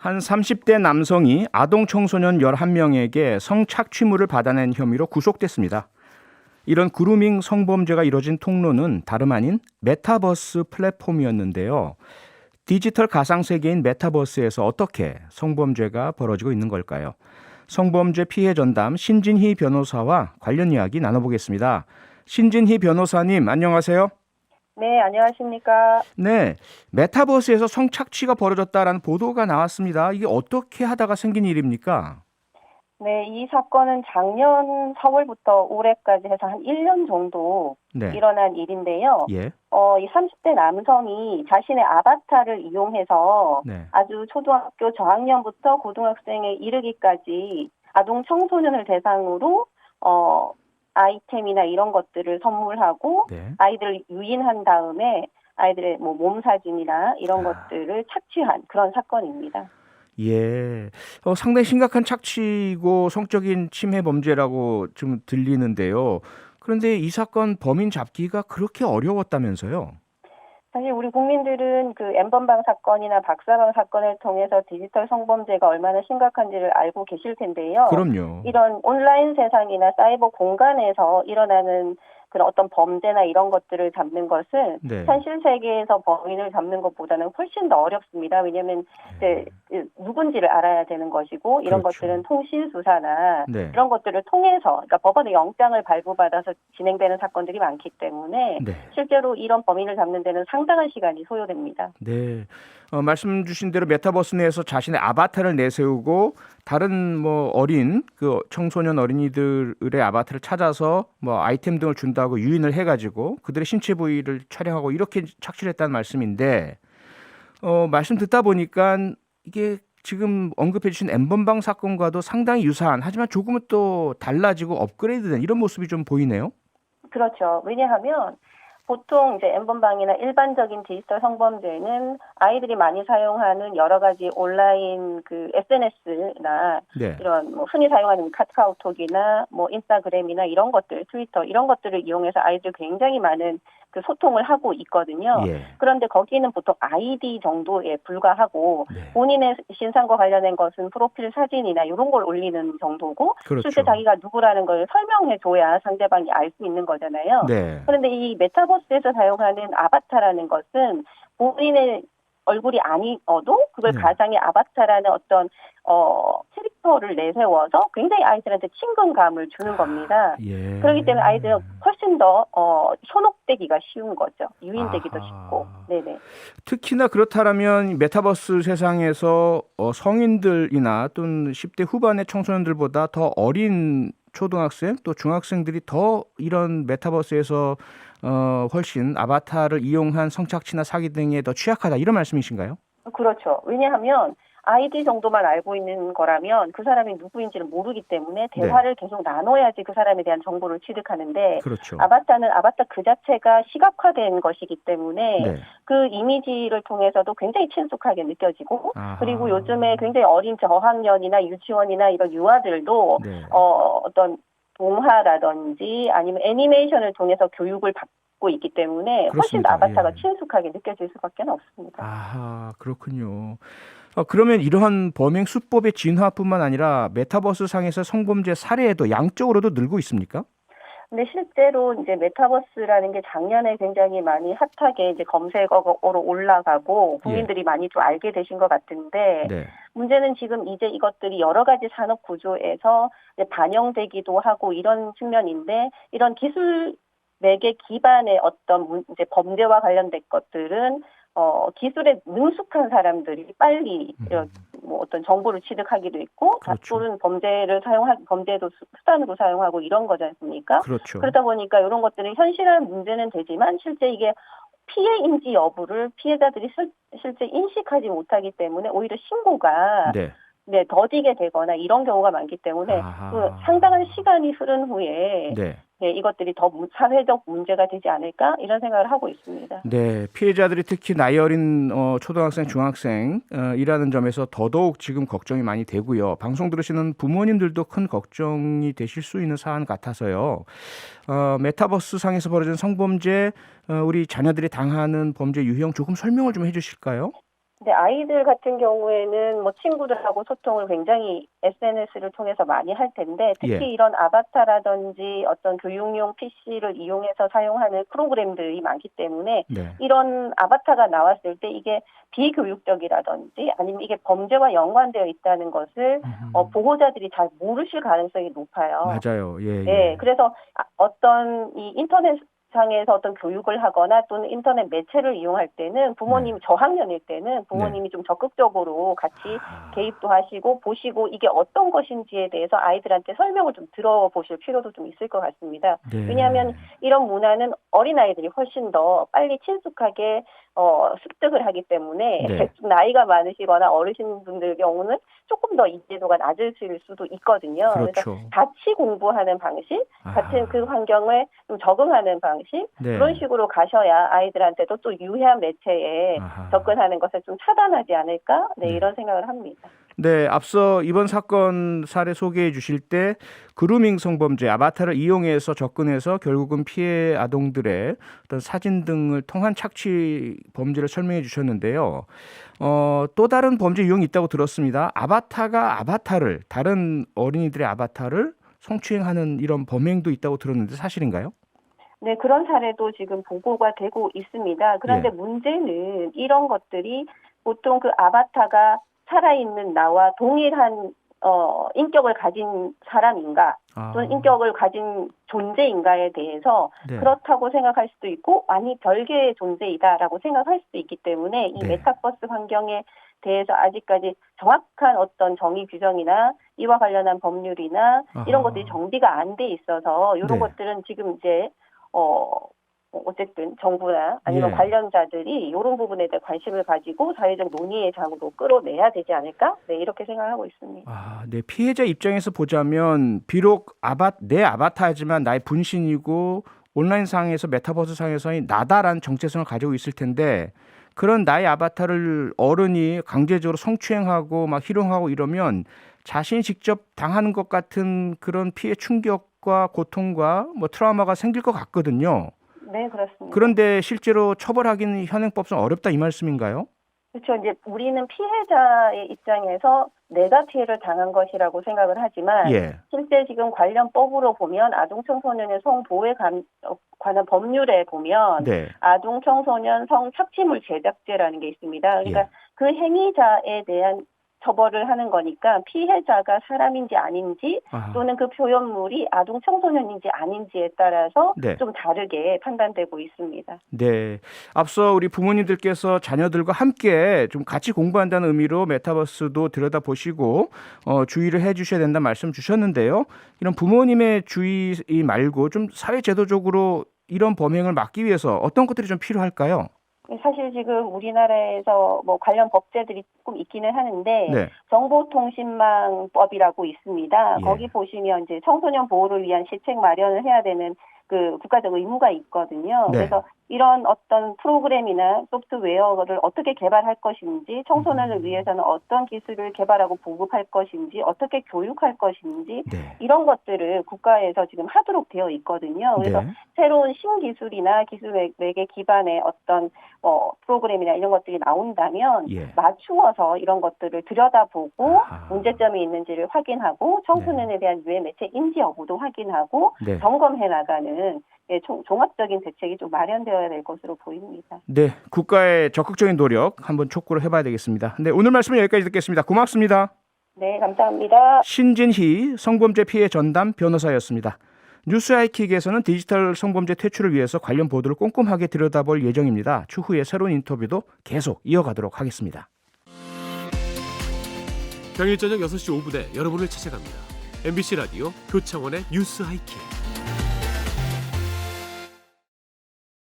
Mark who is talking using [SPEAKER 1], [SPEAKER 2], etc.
[SPEAKER 1] 한 30대 남성이 아동 청소년 11명에게 성착취물을 받아낸 혐의로 구속됐습니다. 이런 그루밍 성범죄가 이뤄진 통로는 다름 아닌 메타버스 플랫폼이었는데요. 디지털 가상세계인 메타버스에서 어떻게 성범죄가 벌어지고 있는 걸까요? 성범죄 피해 전담 신진희 변호사와 관련 이야기 나눠보겠습니다. 신진희 변호사님, 안녕하세요.
[SPEAKER 2] 네, 안녕하십니까.
[SPEAKER 1] 네, 메타버스에서 성착취가 벌어졌다라는 보도가 나왔습니다. 이게 어떻게 하다가 생긴 일입니까?
[SPEAKER 2] 네, 이 사건은 작년 4월부터 올해까지 해서 한 1년 정도
[SPEAKER 1] 네,
[SPEAKER 2] 일어난 일인데요.
[SPEAKER 1] 예,
[SPEAKER 2] 이 30대 남성이 자신의 아바타를 이용해서
[SPEAKER 1] 네.
[SPEAKER 2] 아주 초등학교 저학년부터 고등학생에 이르기까지 아동 청소년을 대상으로 아이템이나 이런 것들을 선물하고
[SPEAKER 1] 네.
[SPEAKER 2] 아이들을 유인한 다음에 아이들의 뭐 몸 사진이나 이런 것들을 착취한 그런 사건입니다.
[SPEAKER 1] 예, 상당히 심각한 착취고 성적인 침해 범죄라고 좀 들리는데요. 그런데 이 사건 범인 잡기가 그렇게 어려웠다면서요?
[SPEAKER 2] 사실 우리 국민들은 그 N번방 사건이나 박사방 사건을 통해서 디지털 성범죄가 얼마나 심각한지를 알고 계실 텐데요.
[SPEAKER 1] 그럼요.
[SPEAKER 2] 이런 온라인 세상이나 사이버 공간에서 일어나는 그런 어떤 범죄나 이런 것들을 잡는 것은
[SPEAKER 1] 네.
[SPEAKER 2] 현실 세계에서 범인을 잡는 것보다는 훨씬 더 어렵습니다. 왜냐하면 이제 누군지를 알아야 되는 것이고 이런
[SPEAKER 1] 그렇죠.
[SPEAKER 2] 것들은 통신 수사나
[SPEAKER 1] 네.
[SPEAKER 2] 그런 것들을 통해서 그러니까 법원의 영장을 발부받아서 진행되는 사건들이 많기 때문에
[SPEAKER 1] 네.
[SPEAKER 2] 실제로 이런 범인을 잡는 데는 상당한 시간이 소요됩니다.
[SPEAKER 1] 네. 말씀 주신 대로 메타버스 내에서 자신의 아바타를 내세우고 다른 뭐 어린 그 청소년 어린이들의 아바타를 찾아서 뭐 아이템 등을 준다고 유인을 해가지고 그들의 신체 부위를 촬영하고 이렇게 착취를 했다는 말씀인데 말씀 듣다 보니까 이게 지금 언급해 주신 N번방 사건과도 상당히 유사한 하지만 조금은 또 달라지고 업그레이드된 이런 모습이 좀 보이네요.
[SPEAKER 2] 그렇죠. 왜냐하면 보통 이제 N번방이나 일반적인 디지털 성범죄는 아이들이 많이 사용하는 여러 가지 온라인 그 SNS나
[SPEAKER 1] 네.
[SPEAKER 2] 이런 뭐 흔히 사용하는 카카오톡이나 뭐 인스타그램이나 이런 것들, 트위터 이런 것들을 이용해서 아이들 굉장히 많은 그 소통을 하고 있거든요.
[SPEAKER 1] 예.
[SPEAKER 2] 그런데 거기는 보통 아이디 정도에 불과하고
[SPEAKER 1] 네.
[SPEAKER 2] 본인의 신상과 관련된 것은 프로필 사진이나 이런 걸 올리는 정도고
[SPEAKER 1] 그렇죠.
[SPEAKER 2] 실제 자기가 누구라는 걸 설명해 줘야 상대방이 알 수 있는 거잖아요.
[SPEAKER 1] 네.
[SPEAKER 2] 그런데 이 메타버스에서 사용하는 아바타라는 것은 본인의 얼굴이 아니어도 그걸
[SPEAKER 1] 네.
[SPEAKER 2] 가상의 아바타라는 어떤 캐릭터를 내세워서 굉장히 아이들한테 친근감을 주는 겁니다.
[SPEAKER 1] 예.
[SPEAKER 2] 그렇기 때문에 아이들은 훨씬 더 현혹되기가 쉬운 거죠. 유인되기도
[SPEAKER 1] 아하.
[SPEAKER 2] 쉽고. 네네.
[SPEAKER 1] 특히나 그렇다면 메타버스 세상에서 성인들이나 또는 10대 후반의 청소년들보다 더 어린 초등학생 또 중학생들이 더 이런 메타버스에서 훨씬 아바타를 이용한 성착취나 사기 등에 더 취약하다 이런 말씀이신가요?
[SPEAKER 2] 그렇죠. 왜냐하면 아이디 정도만 알고 있는 거라면 그 사람이 누구인지를 모르기 때문에 대화를 계속 나눠야지 그 사람에 대한 정보를 취득하는데
[SPEAKER 1] 그렇죠.
[SPEAKER 2] 아바타는 아바타 그 자체가 시각화된 것이기 때문에
[SPEAKER 1] 네.
[SPEAKER 2] 그 이미지를 통해서도 굉장히 친숙하게 느껴지고
[SPEAKER 1] 아하.
[SPEAKER 2] 그리고 요즘에 굉장히 어린 저학년이나 유치원이나 이런 유아들도
[SPEAKER 1] 네.
[SPEAKER 2] 어떤 동화라든지 아니면 애니메이션을 통해서 교육을 받고 있기 때문에 훨씬 더
[SPEAKER 1] 그렇습니다.
[SPEAKER 2] 아바타가
[SPEAKER 1] 예.
[SPEAKER 2] 친숙하게 느껴질 수밖에 없습니다.
[SPEAKER 1] 아하, 그렇군요. 그러면 이러한 범행 수법의 진화뿐만 아니라 메타버스 상에서 성범죄 사례에도 양적으로도 늘고 있습니까?
[SPEAKER 2] 근데 실제로 이제 메타버스라는 게 작년에 굉장히 많이 핫하게 이제 검색어로 올라가고 국민들이 많이 좀 알게 되신 것 같은데
[SPEAKER 1] 네.
[SPEAKER 2] 문제는 지금 이제 이것들이 여러 가지 산업 구조에서 이제 반영되기도 하고 이런 측면인데 이런 기술 매개 기반의 어떤 이제 범죄와 관련된 것들은 기술에 능숙한 사람들이 빨리 뭐 어떤 정보를 취득하기도 있고
[SPEAKER 1] 그렇죠.
[SPEAKER 2] 또는 범죄도 수단으로 사용하고 이런 거지 않습니까?
[SPEAKER 1] 그렇죠.
[SPEAKER 2] 그러다 보니까 이런 것들은 현실한 문제는 되지만 실제 이게 피해인지 여부를 피해자들이 실제 인식하지 못하기 때문에 오히려 신고가
[SPEAKER 1] 네.
[SPEAKER 2] 더디게 되거나 이런 경우가 많기 때문에
[SPEAKER 1] 아하.
[SPEAKER 2] 그 상당한 시간이 흐른 후에
[SPEAKER 1] 네.
[SPEAKER 2] 이것들이 더 사회적 문제가 되지 않을까 이런 생각을 하고 있습니다.
[SPEAKER 1] 네, 피해자들이 특히 나이 어린 초등학생, 중학생이라는 점에서 더더욱 지금 걱정이 많이 되고요. 방송 들으시는 부모님들도 큰 걱정이 되실 수 있는 사안 같아서요. 메타버스 상에서 벌어진 성범죄, 우리 자녀들이 당하는 범죄 유형 조금 설명을 좀 해주실까요?
[SPEAKER 2] 근데 아이들 같은 경우에는 뭐 친구들하고 소통을 굉장히 SNS를 통해서 많이 할 텐데 특히
[SPEAKER 1] 예.
[SPEAKER 2] 이런 아바타라든지 어떤 교육용 PC를 이용해서 사용하는 프로그램들이 많기 때문에
[SPEAKER 1] 네.
[SPEAKER 2] 이런 아바타가 나왔을 때 이게 비교육적이라든지 아니면 이게 범죄와 연관되어 있다는 것을 보호자들이 잘 모르실 가능성이 높아요.
[SPEAKER 1] 맞아요. 예,
[SPEAKER 2] 네,
[SPEAKER 1] 예.
[SPEAKER 2] 그래서 어떤 이 인터넷 상에서 어떤 교육을 하거나 또는 인터넷 매체를 이용할 때는 부모님이 저학년일 때는 부모님이 좀 적극적으로 같이 개입도 하시고 보시고 이게 어떤 것인지에 대해서 아이들한테 설명을 좀 들어보실 필요도 좀 있을 것 같습니다.
[SPEAKER 1] 네.
[SPEAKER 2] 왜냐하면 이런 문화는 어린아이들이 훨씬 더 빨리 친숙하게 습득을 하기 때문에
[SPEAKER 1] 네.
[SPEAKER 2] 나이가 많으시거나 어르신분들 경우는 조금 더 이해도가 낮으실 수도 있거든요.
[SPEAKER 1] 그렇죠.
[SPEAKER 2] 그래서 같이 공부하는 방식, 같은 그 환경에 좀 적응하는 방식
[SPEAKER 1] 네.
[SPEAKER 2] 그런 식으로 가셔야 아이들한테도 또 유해한 매체에 접근하는 것을 좀 차단하지 않을까? 네, 이런 생각을 합니다.
[SPEAKER 1] 네, 앞서 이번 사건 사례 소개해 주실 때 그루밍 성범죄 아바타를 이용해서 접근해서 결국은 피해 아동들의 어떤 사진 등을 통한 착취 범죄를 설명해 주셨는데요. 또 다른 범죄 유형이 있다고 들었습니다. 아바타가 아바타를 다른 어린이들의 아바타를 성추행하는 이런 범행도 있다고 들었는데 사실인가요?
[SPEAKER 2] 네, 그런 사례도 지금 보고가 되고 있습니다. 그런데
[SPEAKER 1] 예.
[SPEAKER 2] 문제는 이런 것들이 보통 그 아바타가 살아있는 나와 동일한 인격을 가진 사람인가 또는 인격을 가진 존재인가에 대해서
[SPEAKER 1] 네.
[SPEAKER 2] 그렇다고 생각할 수도 있고 아니 별개의 존재이다라고 생각할 수도 있기 때문에 이
[SPEAKER 1] 네.
[SPEAKER 2] 메타버스 환경에 대해서 아직까지 정확한 어떤 정의 규정이나 이와 관련한 법률이나 이런 것들이 정비가 안 돼 있어서 이런
[SPEAKER 1] 네.
[SPEAKER 2] 것들은 지금 이제 어쨌든 정부나 아니면
[SPEAKER 1] 예.
[SPEAKER 2] 관련자들이 이런 부분에 대해 관심을 가지고 사회적 논의의 장으로 끌어내야 되지 않을까? 네, 이렇게 생각하고 있습니다.
[SPEAKER 1] 네. 피해자 입장에서 보자면 비록 내 아바타지만 나의 분신이고 온라인상에서 메타버스 상에서의 나다라는 정체성을 가지고 있을 텐데 그런 나의 아바타를 어른이 강제적으로 성추행하고 막 희롱하고 이러면 자신이 직접 당하는 것 같은 그런 피해 충격과 고통과 뭐 트라우마가 생길 것 같거든요.
[SPEAKER 2] 네, 그렇습니다.
[SPEAKER 1] 그런데 실제로 처벌하기는 현행법상 어렵다 이 말씀인가요?
[SPEAKER 2] 그렇죠. 이제 우리는 피해자의 입장에서 내가 피해를 당한 것이라고 생각을 하지만
[SPEAKER 1] 예.
[SPEAKER 2] 실제 지금 관련 법으로 보면 아동 청소년의 성보호에 관한 법률에 보면
[SPEAKER 1] 네.
[SPEAKER 2] 아동 청소년 성착취물 제작죄라는 게 있습니다. 그러니까
[SPEAKER 1] 예.
[SPEAKER 2] 그 행위자에 대한 처벌을 하는 거니까 피해자가 사람인지 아닌지 또는 그 표현물이 아동 청소년인지 아닌지에 따라서
[SPEAKER 1] 네.
[SPEAKER 2] 좀 다르게 판단되고 있습니다.
[SPEAKER 1] 네. 앞서 우리 부모님들께서 자녀들과 함께 좀 같이 공부한다는 의미로 메타버스도 들여다보시고 주의를 해 주셔야 된다는 말씀 주셨는데요. 이런 부모님의 주의 말고 좀 사회제도적으로 이런 범행을 막기 위해서 어떤 것들이 좀 필요할까요?
[SPEAKER 2] 사실 지금 우리나라에서 뭐 관련 법제들이 조금 있기는 하는데
[SPEAKER 1] 네.
[SPEAKER 2] 정보통신망법이라고 있습니다.
[SPEAKER 1] 예.
[SPEAKER 2] 거기 보시면 이제 청소년 보호를 위한 시책 마련을 해야 되는 그 국가적 의무가 있거든요.
[SPEAKER 1] 네.
[SPEAKER 2] 그래서 이런 어떤 프로그램이나 소프트웨어를 어떻게 개발할 것인지, 청소년을 위해서는 어떤 기술을 개발하고 보급할 것인지, 어떻게 교육할 것인지
[SPEAKER 1] 네.
[SPEAKER 2] 이런 것들을 국가에서 지금 하도록 되어 있거든요. 그래서
[SPEAKER 1] 네.
[SPEAKER 2] 새로운 신기술이나 기술맥의 기반의 어떤 프로그램이나 이런 것들이 나온다면
[SPEAKER 1] 예.
[SPEAKER 2] 맞추어서 이런 것들을 들여다보고
[SPEAKER 1] 아하.
[SPEAKER 2] 문제점이 있는지를 확인하고 청소년에 대한 유해 매체 인지 여부도 확인하고
[SPEAKER 1] 네.
[SPEAKER 2] 점검해 나가는 종합적인 대책이 좀 마련되어야 될 것으로 보입니다.
[SPEAKER 1] 네. 국가의 적극적인 노력 한번 촉구를 해봐야 되겠습니다. 네. 오늘 말씀은 여기까지 듣겠습니다. 고맙습니다.
[SPEAKER 2] 네, 감사합니다.
[SPEAKER 1] 신진희 성범죄 피해 전담 변호사였습니다. 뉴스 하이킥에서는 디지털 성범죄 퇴출을 위해서 관련 보도를 꼼꼼하게 들여다볼 예정입니다. 추후에 새로운 인터뷰도 계속 이어가도록 하겠습니다.
[SPEAKER 3] 평일 저녁 6시 5분에 여러분을 찾아갑니다. MBC 라디오 표창원의 뉴스 하이킥.